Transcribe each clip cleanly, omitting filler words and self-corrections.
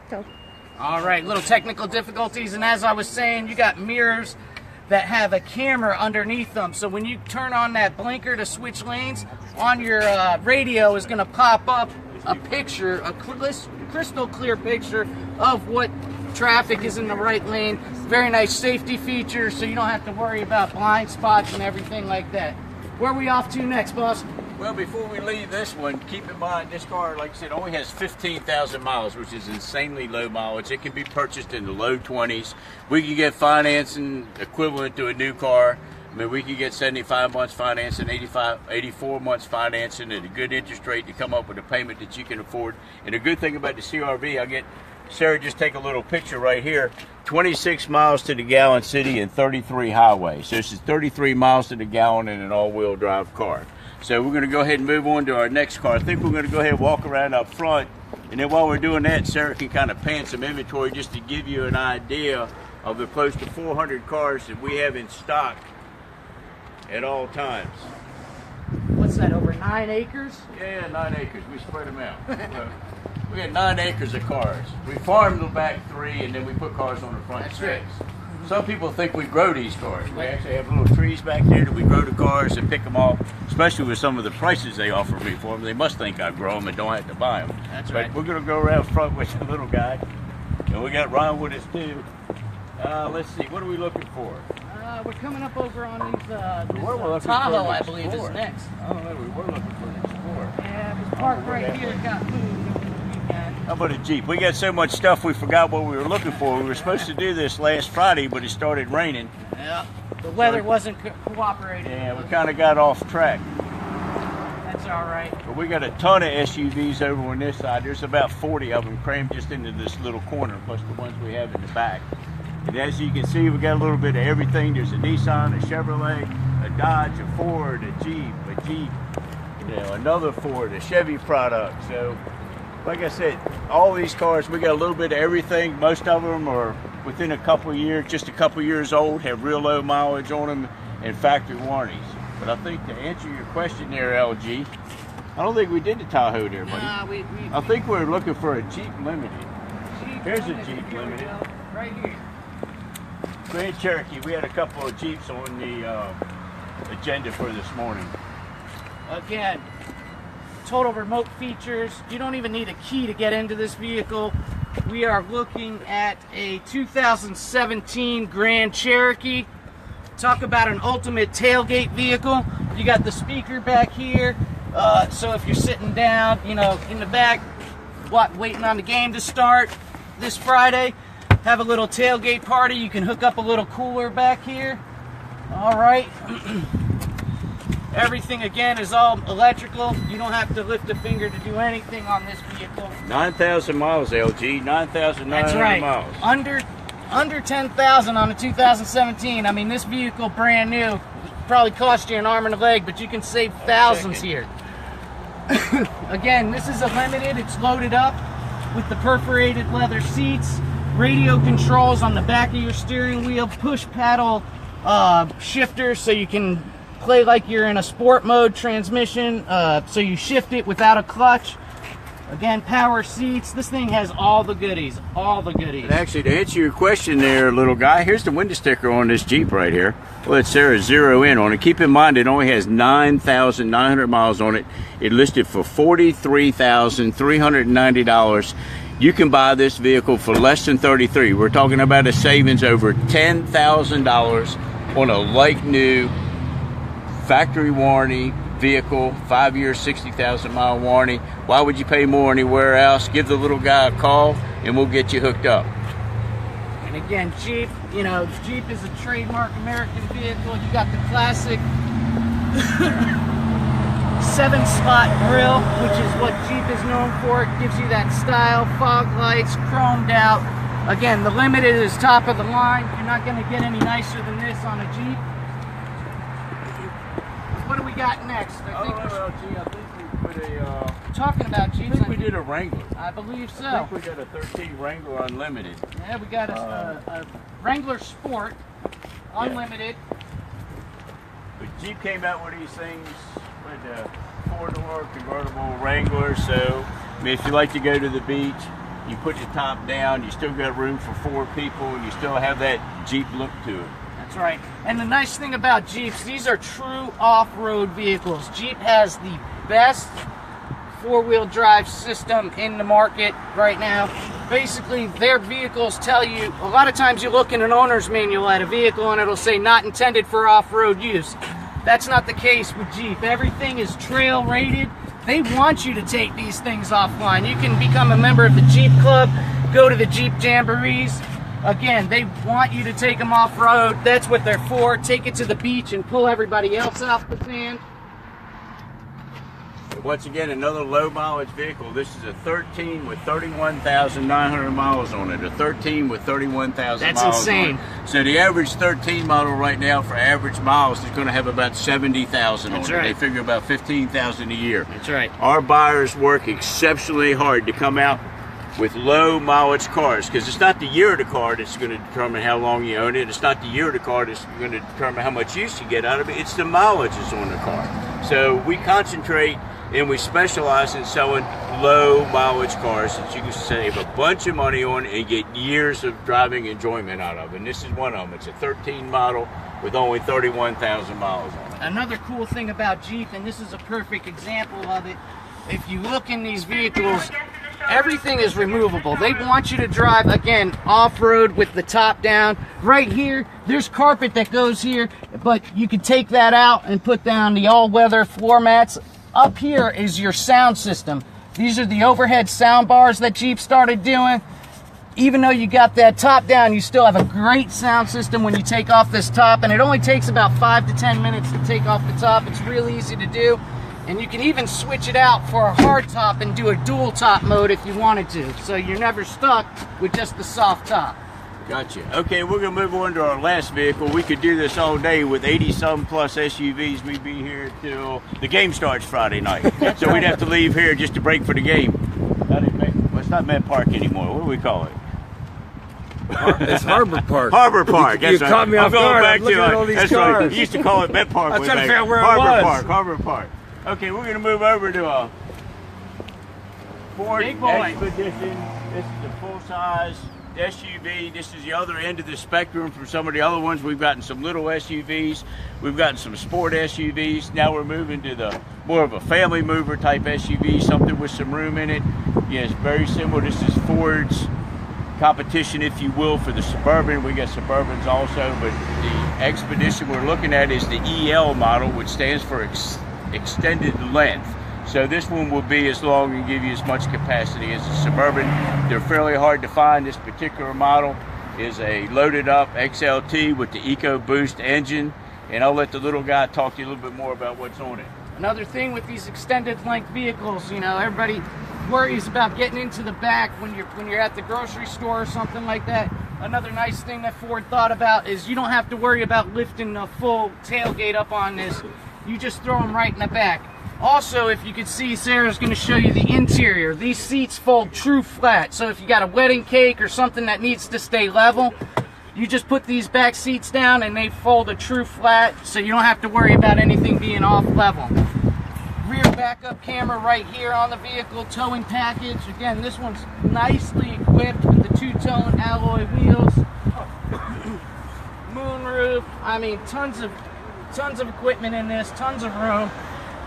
Perfecto. All right, little technical difficulties, and as I was saying, you got mirrors that have a camera underneath them. So when you turn on that blinker to switch lanes, on your radio is going to pop up a picture, a crystal clear picture of what traffic is in the right lane. Very nice safety feature, so you don't have to worry about blind spots and everything like that. Where are we off to next, boss? Well, before we leave this one, keep in mind this car, like I said, only has 15,000 miles, which is insanely low mileage. It can be purchased in the low 20s. We can get financing equivalent to a new car. I mean, we can get 75 months financing, 84 months financing at a good interest rate to come up with a payment that you can afford. And the good thing about the CRV, I'll get Sarah just take a little picture right here. 26 miles to the gallon city and 33 highway. So this is 33 miles to the gallon in an all-wheel drive car. So we're going to go ahead and move on to our next car. I think we're going to go ahead and walk around up front. And then while we're doing that, Sarah can kind of pan some inventory just to give you an idea of the close to 400 cars that we have in stock at all times. What's that, over 9 acres? Yeah, 9 acres. We spread them out. We got 9 acres of cars. We farm the back 3, and then we put cars on the front 6. Right. Some people think we grow these cars. We actually have little trees back there that we grow the cars and pick them off, especially with some of the prices they offer me for them. They must think I grow them and don't have to buy them. That's but right. We're going to go around front with the little guy. And we got Ron with us too. Let's see, what are we looking for? We're coming up over on these, Tahoe, I believe, is next. I don't know, we were looking for an Explorer. Yeah, it was parked right here, it got moved over the weekend. How about a Jeep? We got so much stuff we forgot what we were looking for. We were supposed to do this last Friday, but it started raining. Yeah, the weather wasn't cooperating. Yeah, we kind of got off track. That's all right. But we got a ton of SUVs over on this side. There's about 40 of them crammed just into this little corner, plus the ones we have in the back. And as you can see, we got a little bit of everything. There's a Nissan, a Chevrolet, a Dodge, a Ford, a Jeep, another Ford, a Chevy product. So, like I said, all these cars, we got a little bit of everything. Most of them are within a couple of years, just a couple of years old, have real low mileage on them, and factory warranties. But I think to answer your question there, LG, I don't think we did the Tahoe there, buddy. Nah, I think we're looking for a Jeep Limited. Here's a Jeep here we Limited. go, right here. Grand Cherokee, we had a couple of Jeeps on the agenda for this morning. Again, total remote features. You don't even need a key to get into this vehicle. We are looking at a 2017 Grand Cherokee. Talk about an ultimate tailgate vehicle. You got the speaker back here. So if you're sitting down, in the back, waiting on the game to start this Friday, have a little tailgate party. You can hook up a little cooler back here. All right. Everything, again, is all electrical. You don't have to lift a finger to do anything on this vehicle. 9,000 miles, LG. 9,900 That's right. miles. Under 10,000 on a 2017. I mean, this vehicle, brand new, probably cost you an arm and a leg, but you can save thousands here. Again, this is a limited. It's loaded up with the perforated leather seats, radio controls on the back of your steering wheel, push paddle shifter, so you can play like you're in a sport mode transmission, so you shift it without a clutch. Again, power seats. This thing has all the goodies, And actually, to answer your question there, little guy, here's the window sticker on this Jeep right here. Let Sarah zero in on it. Keep in mind, it only has 9,900 miles on it. It listed for $43,390. You can buy this vehicle for less than $33,000. We're talking about a savings over $10,000 on a like new factory warranty vehicle, 5 year, 60,000 mile warranty. Why would you pay more anywhere else? Give the little guy a call and we'll get you hooked up. And again, Jeep, Jeep is a trademark American vehicle. You got the classic 7-slot grille, which is what Jeep is known for. It gives you that style, fog lights, chromed out. Again, the Limited is top of the line. You're not going to get any nicer than this on a Jeep. What do we got next? I think we put a... Talking about Jeeps. I think we did a Wrangler. I believe so. I think we got a 13 Wrangler Unlimited. Yeah, we got a Wrangler Sport Unlimited. Yeah. But Jeep came out with these things with a 4-door convertible Wrangler. So, I mean, if you like to go to the beach, You put the top down, you still got room for 4 people, and you still have that Jeep look to it. That's right. And the nice thing about Jeeps, these are true off-road vehicles. Jeep has the best four-wheel drive system in the market right now. Basically, their vehicles tell you, a lot of times you look in an owner's manual at a vehicle and it'll say not intended for off-road use. That's not the case with Jeep. Everything is trail rated. They want you to take these things offline. You can become a member of the Jeep Club, go to the Jeep Jamborees. Again, they want you to take them off-road. That's what they're for. Take it to the beach and pull everybody else off the sand. Once again, another low mileage vehicle. This is a 13 with 31,900 miles on it. A 13 with 31,000 miles. That's insane. On it. So the average 13 model right now for average miles is going to have about 70,000 on it. Right. They figure about 15,000 a year. That's right. Our buyers work exceptionally hard to come out with low mileage cars, because it's not the year of the car that's going to determine how long you own it. It's not the year of the car that's going to determine how much use you get out of it. It's the mileage that's on the car. So we concentrate and we specialize in selling low mileage cars that you can save a bunch of money on and get years of driving enjoyment out of. And this is one of them. It's a 13 model with only 31,000 miles on it. Another cool thing about Jeep, and this is a perfect example of it, if you look in these vehicles, everything is removable. They want you to drive, again, off-road with the top down. Right here, there's carpet that goes here, but you can take that out and put down the all-weather floor mats. Up here is your sound system. These are the overhead sound bars that Jeep started doing. Even though you got that top down, you still have a great sound system when you take off this top, and it only takes about 5 to 10 minutes to take off the top. It's really easy to do. And you can even switch it out for a hard top and do a dual top mode if you wanted to. So you're never stuck with just the soft top. Gotcha. Okay, we're going to move on to our last vehicle. We could do this all day with 80-some plus SUVs. We'd be here till the game starts Friday night. So we'd have to leave here just to break for the game. Well, it's not Met Park anymore. What do we call it? It's Harbor Park. Harbor Park. You caught me off guard. I'm looking at all these that's cars. Right. You used to call it Met Park. I was trying to figure out where Harbor it was. Park. Harbor Park. Okay, we're going to move over to a Ford Big boy. Expedition. This is a full-size SUV. This is the other end of the spectrum from some of the other ones. We've gotten some little SUVs. We've gotten some sport SUVs. Now we're moving to the more of a family mover type SUV, something with some room in it. Yes, very similar. This is Ford's competition, if you will, for the Suburban. We got Suburbans also, but the Expedition we're looking at is the EL model, which stands for extended length. So this one will be as long and give you as much capacity as a Suburban. They're fairly hard to find. This particular model is a loaded up XLT with the EcoBoost engine, and I'll let the little guy talk to you a little bit more about what's on it. Another thing with these extended length vehicles, you know, everybody worries about getting into the back when you're at the grocery store or something like that. Another nice thing that Ford thought about is you don't have to worry about lifting a full tailgate up on this. You just throw them right in the back. Also, if you could see, Sarah's going to show you the interior. These seats fold true flat, so if you got a wedding cake or something that needs to stay level, you just put these back seats down and they fold a true flat, so you don't have to worry about anything being off level. Rear backup camera right here on the vehicle, towing package. Again, this one's nicely equipped with the two-tone alloy wheels. Moonroof. I mean, tons of equipment in this, tons of room.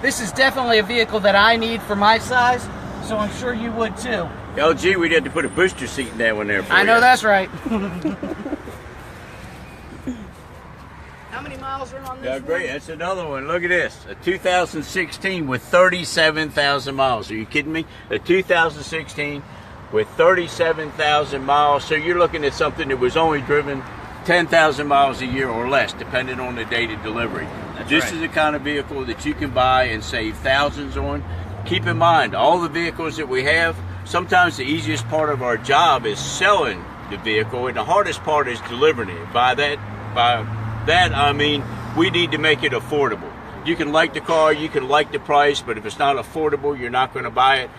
This is definitely a vehicle that I need for my size, so I'm sure you would too. LG, we'd have to put a booster seat in that one there for I know you. that's right. How many miles are on this Yeah, one? great. That's another one. Look at this. A 2016 with 37,000 miles. Are you kidding me? A 2016 with 37,000 miles. So you're looking at something that was only driven 10,000 miles a year or less, depending on the date of delivery. This is the kind of vehicle that you can buy and save thousands on. Keep in mind, all the vehicles that we have, sometimes the easiest part of our job is selling the vehicle, and the hardest part is delivering it. By that I mean we need to make it affordable. You can like the car, you can like the price, but if it's not affordable, you're not going to buy it.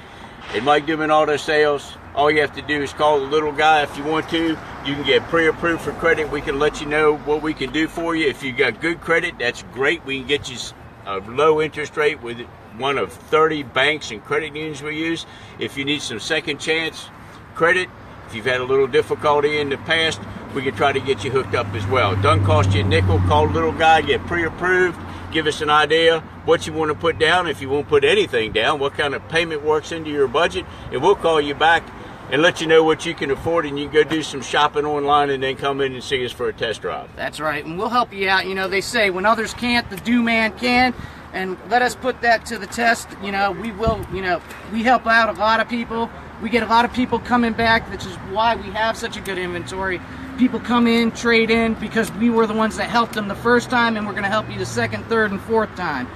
At Mike Duman Auto Sales, all you have to do is call the little guy if you want to. You can get pre-approved for credit. We can let you know what we can do for you. If you got good credit, that's great. We can get you a low interest rate with one of 30 banks and credit unions we use. If you need some second chance, credit. If you've had a little difficulty in the past, we can try to get you hooked up as well. It doesn't cost you a nickel. Call the little guy, get pre-approved, give us an idea what you want to put down. If you won't put anything down, what kind of payment works into your budget, and we'll call you back and let you know what you can afford, and you can go do some shopping online and then come in and see us for a test drive. That's right, and we'll help you out. You know, they say when others can't, the Duman can, and let us put that to the test. You know, we will, you know, we help out a lot of people. We get a lot of people coming back, which is why we have such a good inventory. People come in, trade in, because we were the ones that helped them the first time, and we're going to help you the second, third, and fourth time.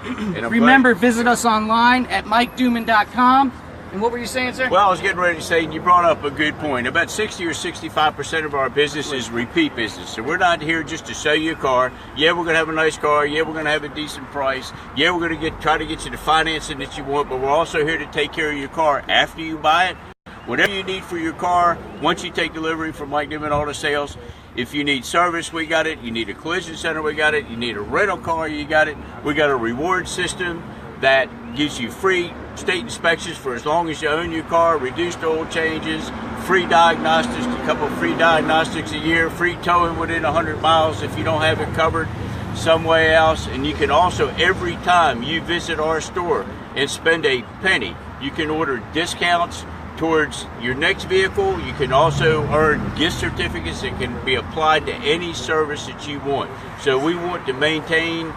Remember, visit us online at MikeDuman.com. And what were you saying, sir? Well, I was getting ready to say, and you brought up a good point. About 60 or 65% of our business is repeat business. So we're not here just to sell you a car. Yeah, we're going to have a nice car. Yeah, we're going to have a decent price. Yeah, we're going to try to get you the financing that you want, but we're also here to take care of your car after you buy it. Whatever you need for your car, once you take delivery from Mike Duman Auto Sales, if you need service, we got it. You need a collision center, we got it. You need a rental car, you got it. We got a reward system that gives you free state inspections for as long as you own your car, reduced oil changes, free diagnostics, a couple of free diagnostics a year, free towing within 100 miles if you don't have it covered somewhere else. And you can also, every time you visit our store and spend a penny, you can order discounts towards your next vehicle. You can also earn gift certificates that can be applied to any service that you want. So we want to maintain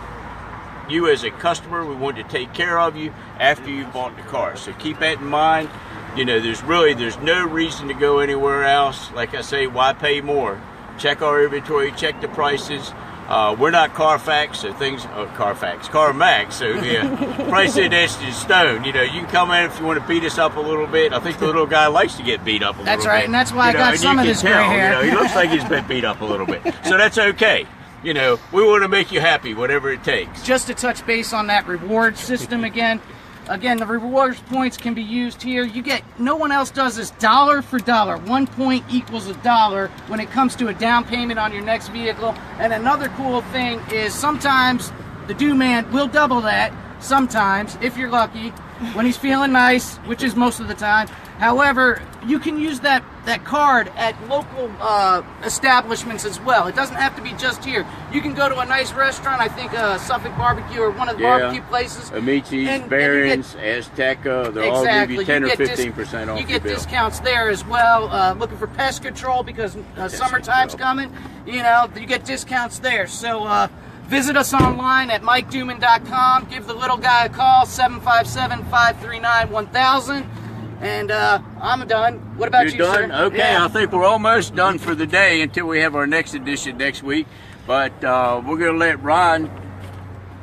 you as a customer. We want to take care of you after you bought the car. So keep that in mind. You know, there's no reason to go anywhere else. Like I say, why pay more? Check our inventory, check the prices. We're not Carfax, so things CarMax, so yeah, price it etched in stone. You know, you can come in if you want to beat us up a little bit. I think the little guy likes to get beat up a little bit. That's right, and that's why I got some of this gray hair. You know, he looks like he's been beat up a little bit, so that's okay. You know, we want to make you happy, whatever it takes. Just to touch base on that reward system again, the rewards points can be used here. You get, no one else does this dollar for dollar. 1 point equals $1 when it comes to a down payment on your next vehicle. And another cool thing is sometimes the Duman will double that, sometimes, if you're lucky, when he's feeling nice, which is most of the time. However, you can use that card at local establishments as well. It doesn't have to be just here. You can go to a nice restaurant, I think Suffolk Barbecue or one of the barbecue places. Amici's, Barron's, Azteca, they'll all give you 10 or 15% off. You get discounts there as well. Looking for pest control because summertime's coming. You know, you get discounts there. So visit us online at MikeDuman.com. Give the little guy a call, 757-539-1000. And I'm done. What about you, done? Sir? Okay, yeah. I think we're almost done for the day until we have our next edition next week. But we're going to let Ron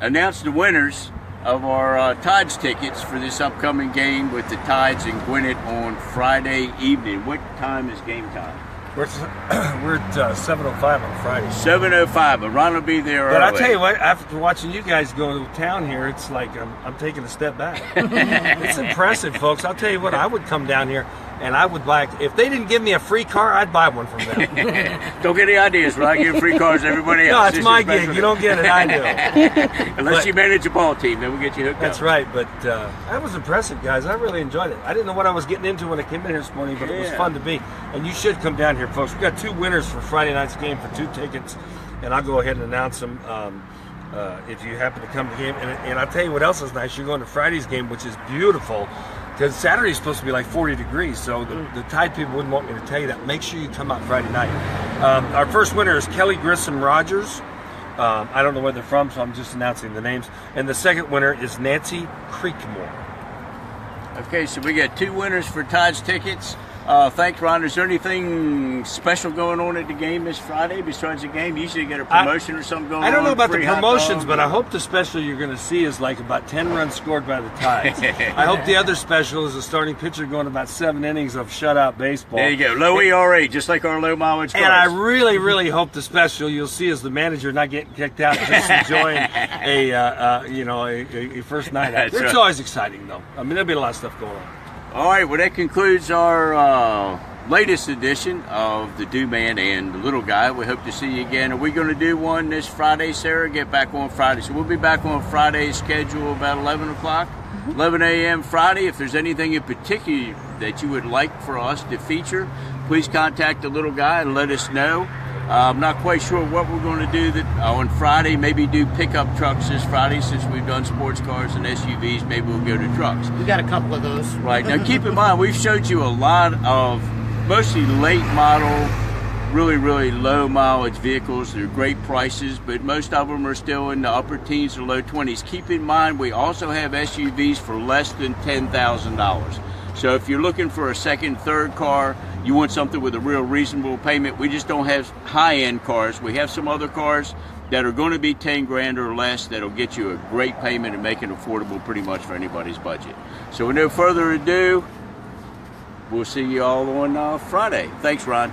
announce the winners of our Tides tickets for this upcoming game with the Tides and Gwinnett on Friday evening. What time is game time? We're at 7:05 on Friday. 7:05, but Ron will be there early. But I'll tell you what, after watching you guys go to town here, it's like I'm taking a step back. It's impressive, folks. I'll tell you what, I would come down here and I would buy, if they didn't give me a free car, I'd buy one from them. Don't get any ideas, Ron. Give free cars to everybody else. No, it's my gig. You don't get it, I do. Unless you manage a ball team, then we'll get you hooked up. That's right, but that was impressive, guys. I really enjoyed it. I didn't know what I was getting into when I came in here this morning, but it was fun to be. And you should come down here, folks. We've got 2 winners for Friday night's game for 2 tickets, and I'll go ahead and announce them if you happen to come to the game. And I'll tell you what else is nice. You're going to Friday's game, which is beautiful, because Saturday's supposed to be like 40 degrees, so the Tide people wouldn't want me to tell you that. Make sure you come out Friday night. Our first winner is Kelly Grissom Rogers. I don't know where they're from, so I'm just announcing the names. And the second winner is Nancy Creekmore. Okay, so we got 2 winners for Tides tickets. Thanks, Ron. Is there anything special going on at the game this Friday besides the game? Usually you get a promotion or something going on. I don't know about the promotions, but I hope the special you're going to see is like about 10 runs scored by the Tides. I hope the other special is a starting pitcher going about 7 innings of shutout baseball. There you go. Low ERA, just like our low mileage cars. And I really, really hope the special you'll see is the manager not getting kicked out, just enjoying a first night out. It's always exciting, though. I mean, there'll be a lot of stuff going on. All right, well, that concludes our latest edition of the Duman and the Little Guy. We hope to see you again. Are we going to do one this Friday, Sarah? Get back on Friday. So we'll be back on Friday's schedule about 11 o'clock. 11 a.m. Friday. If there's anything in particular that you would like for us to feature, please contact the little guy and let us know. I'm not quite sure what we're going to do on Friday. Maybe do pickup trucks this Friday since we've done sports cars and SUVs. Maybe we'll go to trucks. We got a couple of those. Right. Now keep in mind, we've showed you a lot of mostly late model, really, really low mileage vehicles. They're great prices, but most of them are still in the upper teens or low 20s. Keep in mind, we also have SUVs for less than $10,000. So if you're looking for a second, third car, you want something with a real reasonable payment, we just don't have high-end cars. We have some other cars that are going to be 10 grand or less that'll get you a great payment and make it affordable pretty much for anybody's budget. So with no further ado, we'll see you all on Friday. Thanks, Ron.